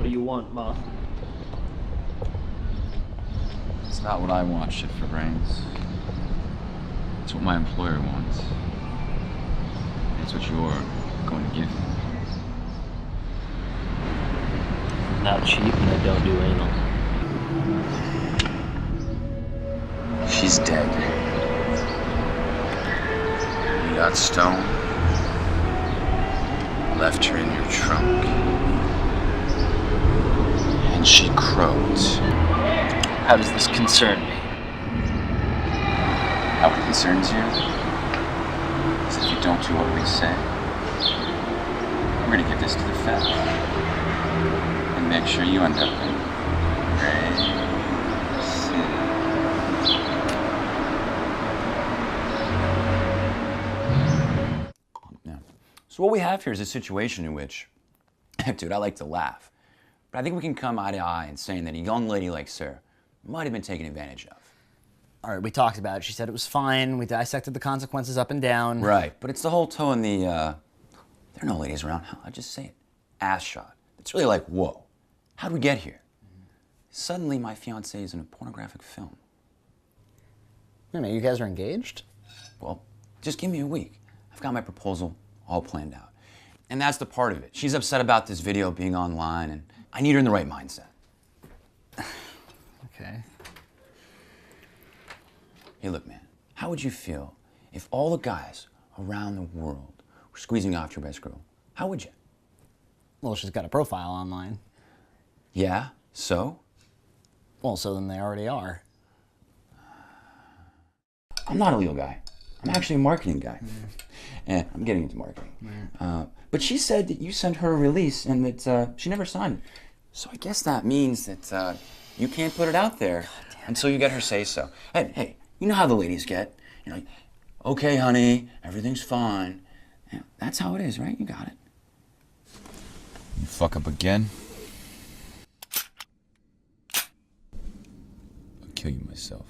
What do you want, Ma? It's not what I want, shit for brains. It's what my employer wants. And it's what you're going to give me. I'm not cheap and I don't do anal. She's dead. You got stoned. Left her in your trunk. And she croaked. How does this concern me? How it concerns you is if you don't do what we say, we're gonna give this to the Fed and make sure you end up in prison. Yeah. So what we have here is a situation in which, dude, I like to laugh, but I think we can come eye to eye in saying that a young lady like Sarah might have been taken advantage of. All right, we talked about it. She said it was fine. We dissected the consequences up and down. Right, but it's the whole toe in the, there are no ladies around. I just say it. Ass shot. It's really like, whoa, how'd we get here? Suddenly my fiance is in a pornographic film. Wait a minute, you guys are engaged? Well, just give me a week. I've got my proposal all planned out. And that's the part of it. She's upset about this video being online, and I need her in the right mindset. Okay. Hey, look, man, how would you feel if all the guys around the world were squeezing off your best girl? How would you? Well, she's got a profile online. Yeah, so? Well, so then they already are. I'm not a legal guy. I'm actually a marketing guy. And I'm getting into marketing. But she said that you sent her a release and that she never signed it. So I guess that means that you can't put it out there until you get her say-so. Hey, you know how the ladies get. You're like, okay, honey, everything's fine. Yeah, that's how it is, right? You got it. You fuck up again, I'll kill you myself.